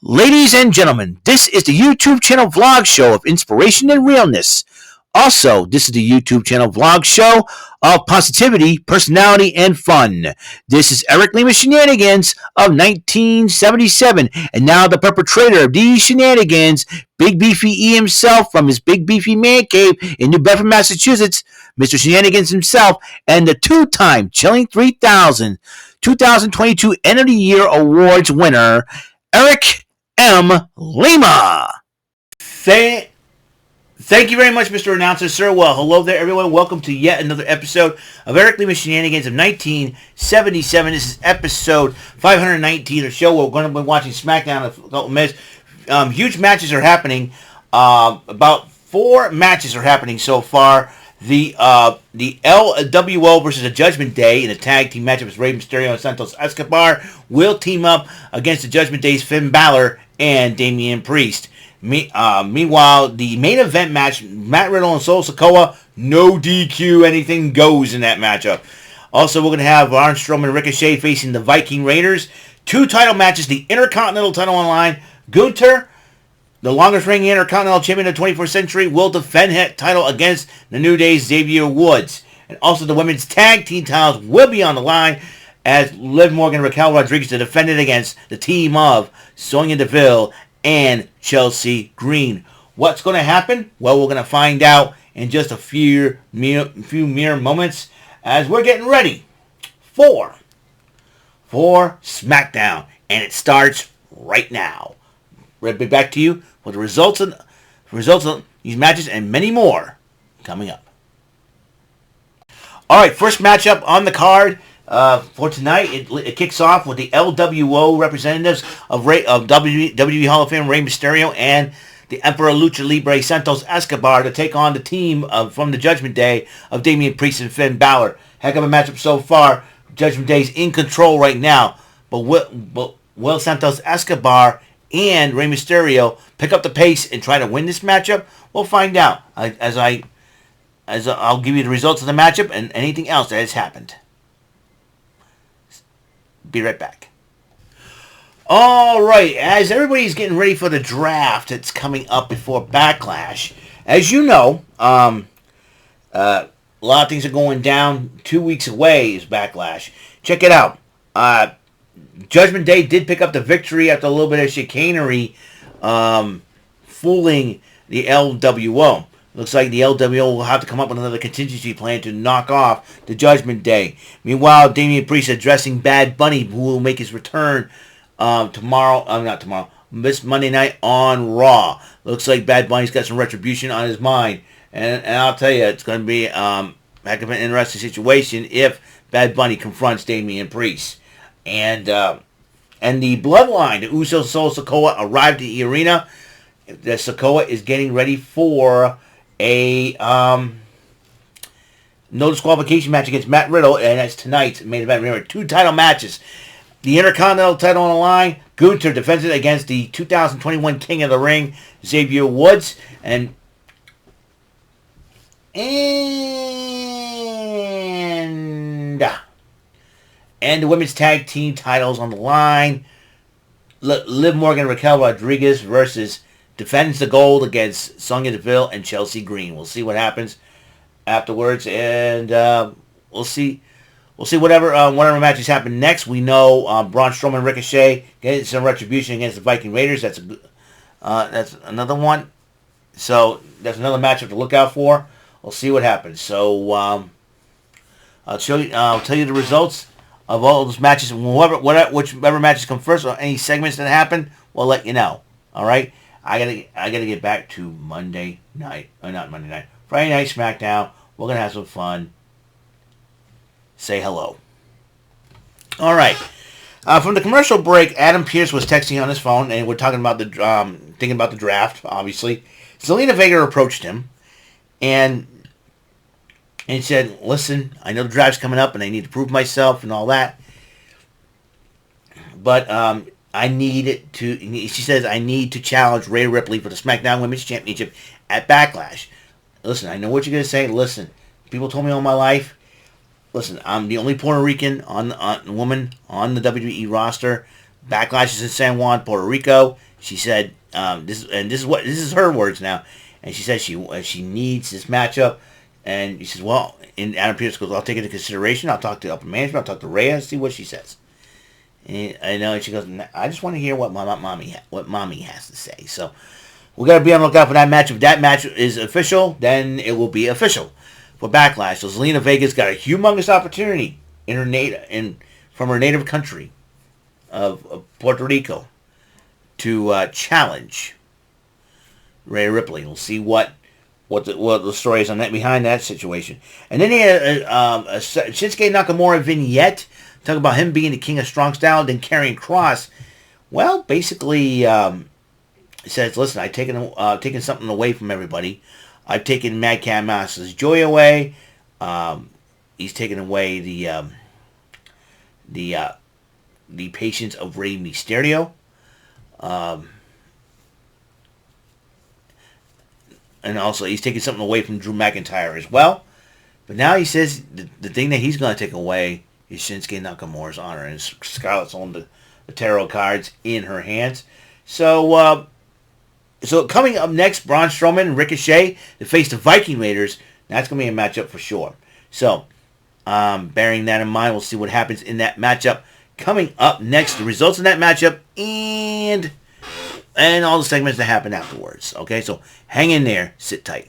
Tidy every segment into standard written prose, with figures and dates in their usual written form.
Ladies and gentlemen, this is the YouTube channel vlog show of inspiration and realness. Also, this is the YouTube channel vlog show of positivity, personality, and fun. This is Eric Lima Shenanigans of 1977, and now the perpetrator of these shenanigans, Big Beefy E himself from his Big Beefy Man Cave in New Bedford, Massachusetts, Mr. Shenanigans himself, and the two-time Chilling 3000 2022 End of the Year Awards winner, Eric M. Lima. Thank you very much, Mr. Announcer, sir. Well, hello there, everyone. Welcome to yet another episode of Eric Lima Shenanigans of 1977. This is episode 519 of the show. We're going to be watching SmackDown in a couple of minutes. Huge matches are happening. About 4 matches are happening so far. The LWO versus the Judgment Day in a tag team matchup with Rey Mysterio and Santos Escobar will team up against the Judgment Day's Finn Balor and Damian Priest. Meanwhile, the main event match, Matt Riddle and Solo Sikoa, no DQ, anything goes in that matchup. Also, we're going to have Braun Strowman and Ricochet facing the Viking Raiders. 2 title matches, the Intercontinental title on the line. Gunther, the longest reigning Intercontinental Champion of the 21st century, will defend that title against the New Day's Xavier Woods. And also the women's tag team titles will be on the line as Liv Morgan and Raquel Rodriguez to defend it against the team of Sonya Deville and Chelsea Green. What's going to happen? Well, we're going to find out in just a few mere moments as we're getting ready for SmackDown. And it starts right now. We'll be back to you with the results of these matches and many more coming up. All right, first matchup on the card for tonight. It kicks off with the LWO representatives of WWE Hall of Fame Rey Mysterio and the Emperor Lucha Libre Santos Escobar to take on the team from the Judgment Day of Damian Priest and Finn Balor. Heck of a matchup so far. Judgment Day's in control right now, but will Santos Escobar and Rey Mysterio pick up the pace and try to win this matchup? We'll find out as I'll give you the results of the matchup and anything else that has happened. Be right back. All right, as everybody's getting ready for the draft that's coming up before Backlash, as you know, a lot of things are going down. 2 weeks away is Backlash. Check it out. Judgment Day did pick up the victory after a little bit of chicanery, fooling the LWO. Looks like the LWO will have to come up with another contingency plan to knock off the Judgment Day. Meanwhile, Damian Priest addressing Bad Bunny, who will make his return this Monday night on Raw. Looks like Bad Bunny's got some retribution on his mind. And I'll tell you, it's going to be heck of an interesting situation if Bad Bunny confronts Damian Priest. And the Bloodline, the Usos, Solo Sikoa, arrived at the arena. The Sikoa is getting ready for a no disqualification match against Matt Riddle, and that's tonight's main event. Remember, 2 title matches. The Intercontinental title on the line. Gunther defends it against the 2021 King of the Ring, Xavier Woods. And the women's tag team titles on the line. Liv Morgan and Raquel Rodriguez versus defends the gold against Sonya Deville and Chelsea Green. We'll see what happens afterwards, and we'll see whatever matches happen next. We know Braun Strowman and Ricochet getting some retribution against the Viking Raiders. That's another one. So that's another matchup to look out for. We'll see what happens. So I'll tell you the results of all those matches. Whichever matches come first, or any segments that happen, we'll let you know. All right. I gotta get back to Monday night. Not Monday night. Friday night SmackDown. We're gonna have some fun. Say hello. All right. From the commercial break, Adam Pearce was texting on his phone, and we're talking about thinking about the draft. Obviously, Zelina Vega approached him, and he said, "Listen, I know the draft's coming up, and I need to prove myself and all that, but I need to," she says, "I need to challenge Rhea Ripley for the SmackDown Women's Championship at Backlash. Listen, I know what you're going to say. Listen, people told me all my life. Listen, I'm the only Puerto Rican woman on the WWE roster. Backlash is in San Juan, Puerto Rico. She said, this is her words now, and she says she needs this matchup, and she says, well, and Adam Pearce goes, I'll take it into consideration. I'll talk to upper management. I'll talk to Rhea, see what she says. And I know she goes, I just want to hear what mommy has to say. So we got to be on the lookout for that match. If that match is official, then it will be official for Backlash. So Zelina Vega's got a humongous opportunity from her native country of Puerto Rico to challenge Rhea Ripley. We'll see what the story is on that behind that situation. And then he had a Shinsuke Nakamura vignette talking about him being the king of strong style, then carrying Cross. Well, basically, he says, "Listen, I've taken something away from everybody. I've taken Madcap Moss's joy away. He's taken away the patience of Rey Mysterio." And also, he's taking something away from Drew McIntyre as well. But now he says the thing that he's going to take away is Shinsuke Nakamura's honor. And Scarlett's on the tarot cards in her hands. So coming up next, Braun Strowman and Ricochet to face the Viking Raiders. That's going to be a matchup for sure. So, bearing that in mind, we'll see what happens in that matchup. Coming up next, the results of that matchup and all the segments that happen afterwards. Okay, so hang in there, sit tight.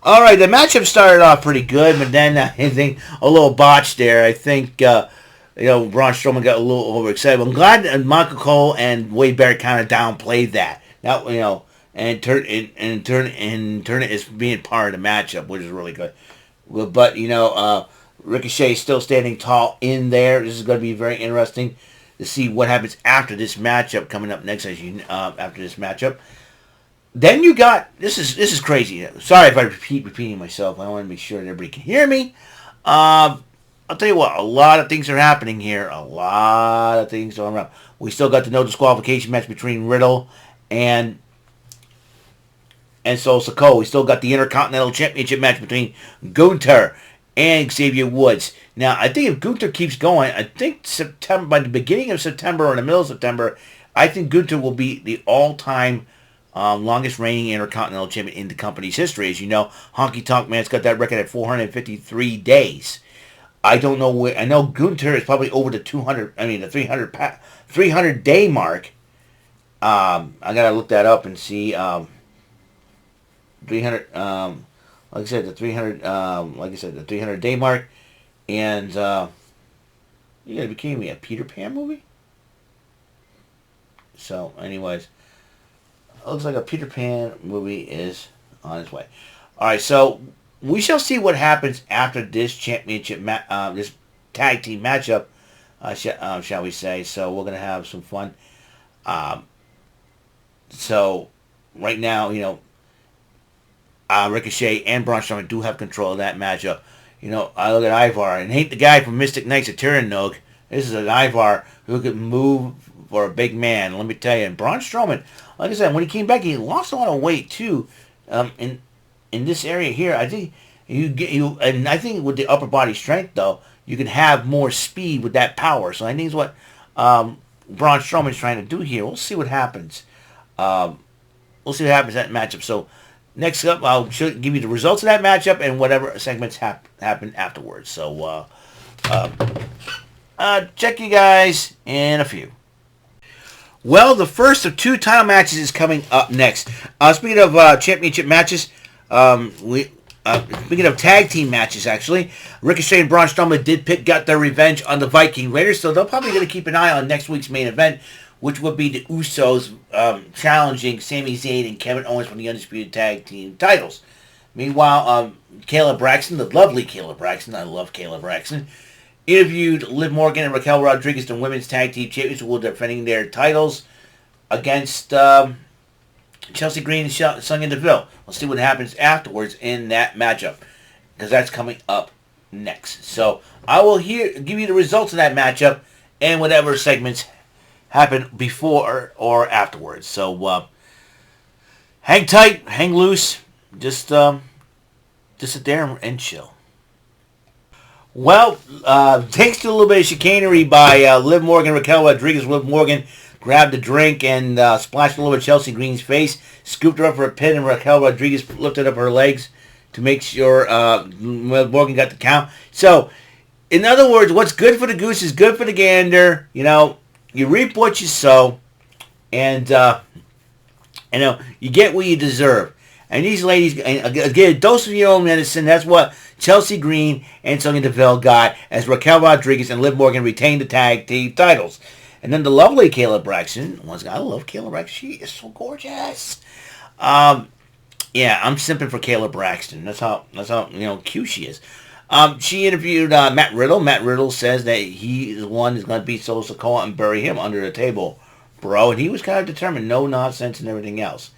All right, the matchup started off pretty good, but then I think a little botched there. I think Braun Strowman got a little overexcited. I'm glad that Michael Cole and Wade Barrett kind of downplayed that. Now and turn it as being part of the matchup, which is really good. But Ricochet is still standing tall in there. This is going to be very interesting to see what happens after this matchup coming up next. After this matchup, then you got this is crazy. Sorry if I repeating myself. I want to make sure that everybody can hear me. I'll tell you what, a lot of things are happening here. A lot of things going around. We still got the no disqualification match between Riddle and Solo Sikoa. We still got the Intercontinental Championship match between Gunther and Xavier Woods. Now, I think if Gunther keeps going, I think by the beginning of September or in the middle of September, I think Gunther will be the all-time longest reigning Intercontinental Champion in the company's history. As you know, Honky Tonk Man's got that record at 453 days. I don't know where. I know Gunther is probably over the 300 day mark. I gotta look that up and see. 300. Like I said, the 300 day mark, and you gotta be kidding me, a Peter Pan movie? So, anyways, it looks like a Peter Pan movie is on its way. All right, so we shall see what happens after this championship, this tag team matchup, shall we say? So we're gonna have some fun. So right now, Ricochet and Braun Strowman do have control of that matchup. I look at Ivar, and ain't the guy from Mystic Knights of Tyrannog. This is an Ivar who could move for a big man. Let me tell you. And Braun Strowman, like I said, when he came back, he lost a lot of weight too. In this area here, I think and I think with the upper body strength though, you can have more speed with that power. So I think it's what Braun Strowman's trying to do here. We'll see what happens. We'll see what happens in that matchup. So next up, I'll give you the results of that matchup and whatever segments happen afterwards. So, check you guys in a few. Well, the first of two title matches is coming up next. Speaking of championship matches, speaking of tag team matches, actually, Ricochet and Braun Strowman got their revenge on the Viking Raiders, so they're probably going to keep an eye on next week's main event, which would be the Usos challenging Sami Zayn and Kevin Owens for the Undisputed Tag Team titles. Meanwhile, Kayla Braxton, the lovely Kayla Braxton, I love Kayla Braxton, interviewed Liv Morgan and Raquel Rodriguez, the Women's Tag Team Champions, who will be defending their titles against Chelsea Green and Sonya Deville. We'll see what happens afterwards in that matchup, because that's coming up next. So I will give you the results of that matchup and whatever segments happen before or afterwards. So hang tight, hang loose, just sit there and chill. Well, thanks to a little bit of chicanery by Liv Morgan, Raquel Rodriguez. Liv Morgan grabbed a drink and splashed a little bit of Chelsea Green's face, scooped her up for a pin, and Raquel Rodriguez lifted up her legs to make sure Morgan got the count. So, in other words, what's good for the goose is good for the gander. You know, you reap what you sow, and you get what you deserve. And these ladies get a dose of your own medicine. That's what Chelsea Green and Sonya Deville got, as Raquel Rodriguez and Liv Morgan retained the tag team titles. And then the lovely Kayla Braxton. I love Kayla Braxton. She is so gorgeous. Yeah, I'm simping for Kayla Braxton. That's how cute she is. She interviewed Matt Riddle. Matt Riddle says that he is one who's going to beat Solo Sikoa and bury him under the table, bro. And he was kind of determined, no nonsense and everything else.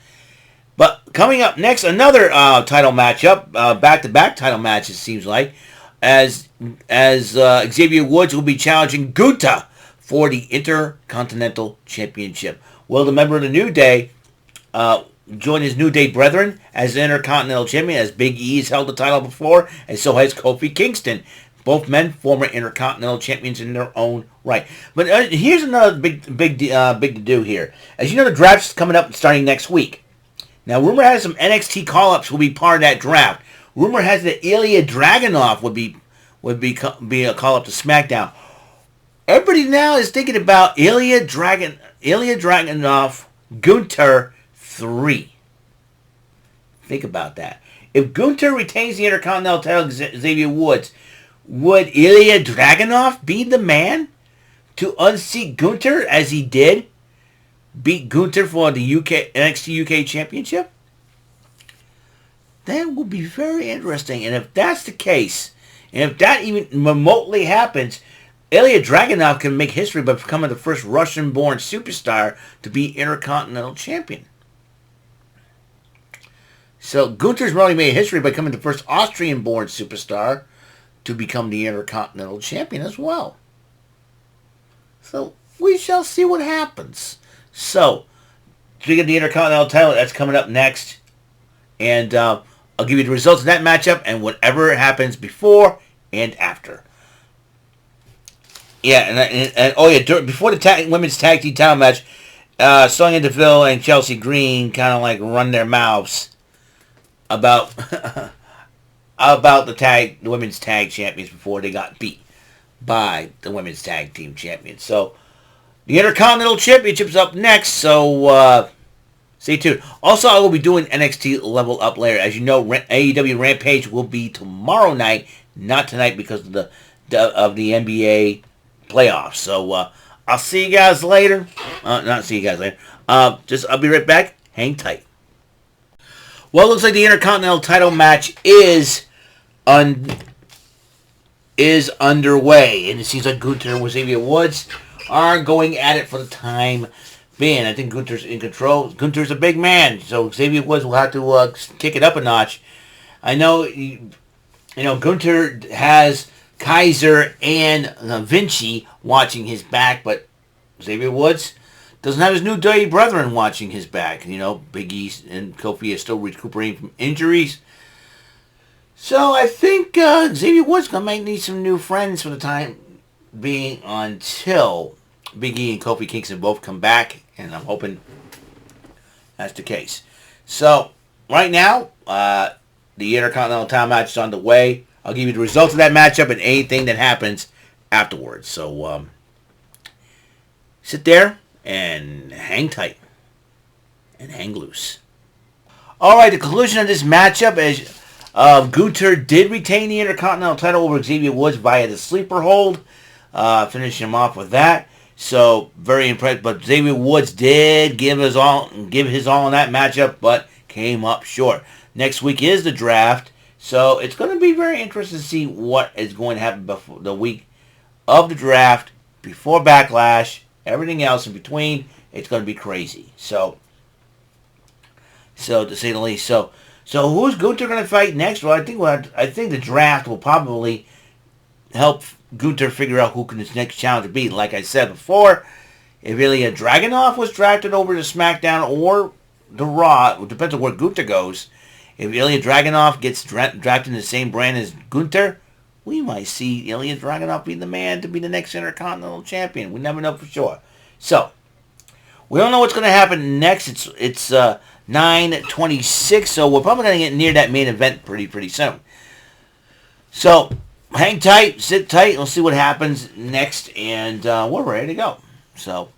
But coming up next, another title matchup, back-to-back title match, it seems like, as Xavier Woods will be challenging Gunther for the Intercontinental Championship. Will the member of the New Day join his New Day brethren as the Intercontinental Champion, as Big E has held the title before, and so has Kofi Kingston. Both men, former Intercontinental Champions in their own right. But here's another big to do here. As you know, the draft is coming up starting next week. Now, rumor has some NXT call-ups will be part of that draft. Rumor has that Ilya Dragunov would be a call-up to SmackDown. Everybody now is thinking about Ilya Dragunov, Gunther 3. Think about that. If Gunther retains the Intercontinental title, Xavier Woods, would Ilya Dragunov be the man to unseat Gunther as he did? Beat Gunther for the NXT UK Championship? That will be very interesting. And if that's the case, and if that even remotely happens, Ilya Dragunov can make history by becoming the first Russian-born superstar to be Intercontinental Champion. So Gunther's already made history by becoming the first Austrian-born superstar to become the Intercontinental Champion as well. So we shall see what happens. So, speaking of the Intercontinental title, that's coming up next. And I'll give you the results of that matchup and whatever happens before and after. Yeah, before the women's tag team title match, Sonya Deville and Chelsea Green kind of like run their mouths about the women's tag champions before they got beat by the women's tag team champions. So, the Intercontinental Championship's up next, so stay tuned. Also, I will be doing NXT Level Up later. As you know, AEW Rampage will be tomorrow night, not tonight because of the NBA playoffs. So, I'll see you guys later. Not see you guys later. I'll be right back. Hang tight. Well, it looks like the Intercontinental title match is underway, and it seems like Gunther and Xavier Woods are going at it for the time being. I think Gunther's in control. Gunther's a big man, so Xavier Woods will have to kick it up a notch. I know, Gunther has Kaiser and Vinci watching his back, but Xavier Woods doesn't have his New Day brethren watching his back. Big E and Kofi are still recuperating from injuries. So I think Xavier Woods might need some new friends for the time being until Big E and Kofi Kingston both come back, and I'm hoping that's the case. So, right now, the Intercontinental title match is on the way. I'll give you the results of that matchup and anything that happens afterwards. So, sit there and hang tight and hang loose. Alright, the conclusion of this matchup is Gunther did retain the Intercontinental title over Xavier Woods via the sleeper hold. Finishing him off with that. So, very impressed. But Xavier Woods did give his all in that matchup, but came up short. Next week is the draft. So, it's going to be very interesting to see what is going to happen before the week of the draft, before Backlash, everything else in between. It's going to be crazy. So to say the least. So who's Gunther going to fight next? Well, I think the draft will probably help Gunther figure out who can his next challenger be. Like I said before, if Ilya Dragunov was drafted over to SmackDown or the Raw, it depends on where Gunther goes. If Ilya Dragunov gets drafted in the same brand as Gunther, we might see Ilya Dragunov be the man to be the next Intercontinental Champion. We never know for sure. So, We don't know what's going to happen next. It's 9:26, so we're probably going to get near that main event pretty soon. So hang tight, sit tight. We'll see what happens next, and we're ready to go. So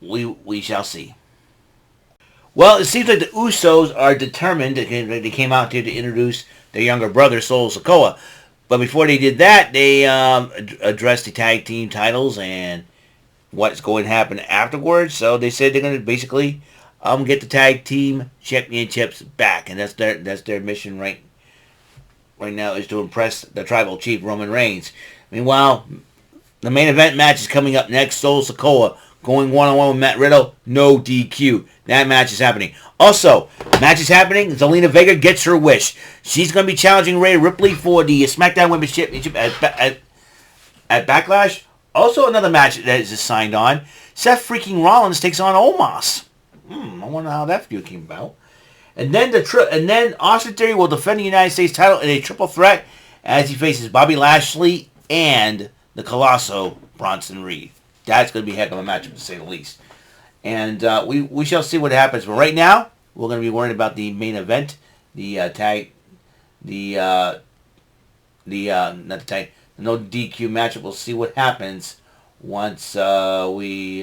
we shall see. Well, it seems like the Usos are determined. They came out here to introduce their younger brother, Solo Sikoa. But before they did that, they addressed the tag team titles and what's going to happen afterwards. So they said they're going to basically get the tag team championships back, and that's their mission right now, is to impress the tribal chief Roman Reigns. Meanwhile, the main event match is coming up next. Solo Sikoa going one-on-one with Matt Riddle. No DQ. That match is happening. Also, match is happening. Zelina Vega gets her wish. She's going to be challenging Rhea Ripley for the SmackDown Women's Championship at Backlash. Also, another match that is signed on. Seth freaking Rollins takes on Omos. I wonder how that feud came about. And then Austin Theory will defend the United States title in a triple threat as he faces Bobby Lashley and the Colosso Bronson Reed. That's going to be a heck of a matchup, to say the least. And we shall see what happens. But right now, we're going to be worried about the main event, the no DQ matchup. We'll see what happens once we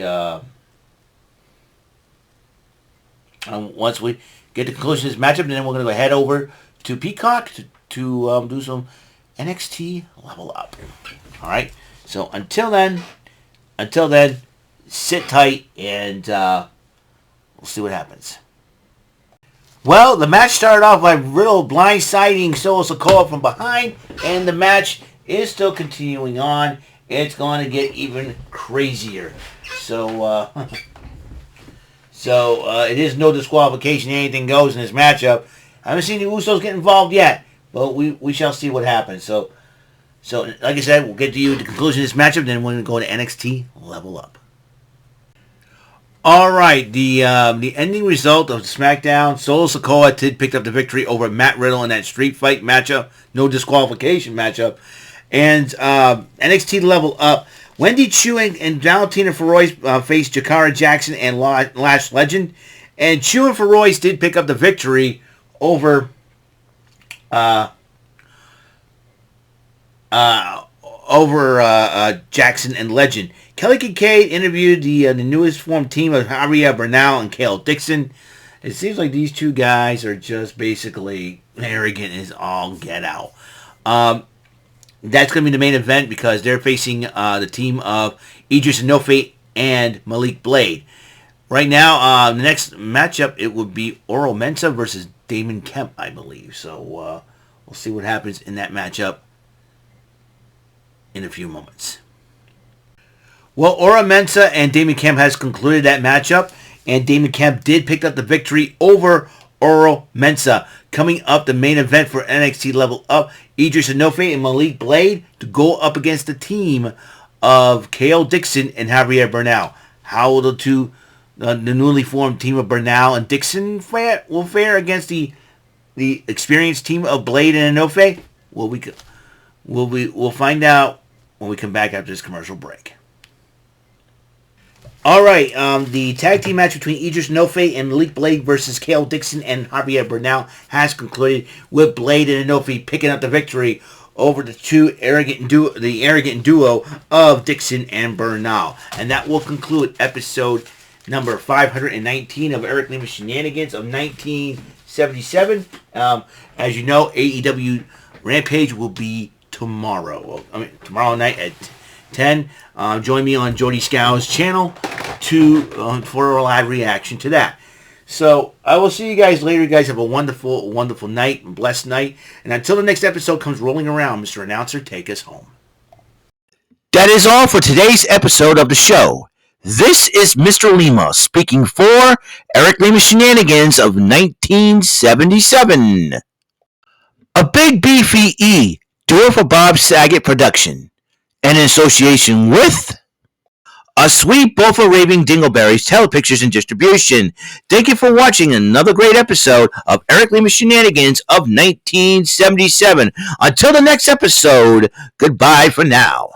get the conclusion of this matchup. And then we're going to go head over to Peacock to do some NXT Level Up. All right. So until then, sit tight, and we'll see what happens. Well, the match started off by Riddle blindsiding Solo Sikoa from behind, and the match is still continuing on. It's going to get even crazier. So it is no disqualification. Anything goes in this matchup. I haven't seen the Usos get involved yet, but we shall see what happens. So like I said, we'll get to you at the conclusion of this matchup, then we're going to go to NXT Level Up. All right, the ending result of SmackDown, Solo Sikoa did pick up the victory over Matt Riddle in that street fight matchup, no disqualification matchup. And NXT Level Up, Wendy Chu and Valentina Feroz faced Jakara Jackson and Lash Legend. And Chu and Feroz did pick up the victory over Jackson and Legend. Kelly Kincaid interviewed the newest formed team of Javier Bernal and Kale Dixon. It seems like these two guys are just basically arrogant as all get out. That's going to be the main event because they're facing the team of Idris Enofe and Malik Blade. Right now, the next matchup, it would be Oro Mensah versus Damon Kemp, I believe. So we'll see what happens in that matchup in a few moments. Well, Oro Mensah and Damon Kemp has concluded that matchup, and Damon Kemp did pick up the victory over Oro Mensah. Coming up, the main event for NXT Level Up, Idris Enofe and Malik Blade to go up against the team of Kale Dixon and Javier Bernal. How will the newly formed team of Bernal and Dixon will fare against the experienced team of Blade and Enofe? We'll find out when we come back after this commercial break. All right, the tag team match between Idris Enofe and Malik Blade versus Kale Dixon and Javier Bernal has concluded with Blade and Enofe picking up the victory over the arrogant duo of Dixon and Bernal. And that will conclude episode number 519 of Eric Lima Shenanigans of 1977. As you know, AEW Rampage will be tomorrow night at 10. Join me on Jody Scow's channel for a live reaction to that. So I will see you guys later. You guys have a wonderful, wonderful night, blessed night. And until the next episode comes rolling around, Mr. Announcer, take us home. That is all for today's episode of the show. This is Mr. Lima speaking for Eric Lima Shenanigans of 1977. A Big Beefy E, do it for Bob Saget production. And in association with A Sweet Bofa Raving Dingleberries Telepictures and Distribution. Thank you for watching another great episode of Eric Lima Shenanigans of 1977. Until the next episode, goodbye for now.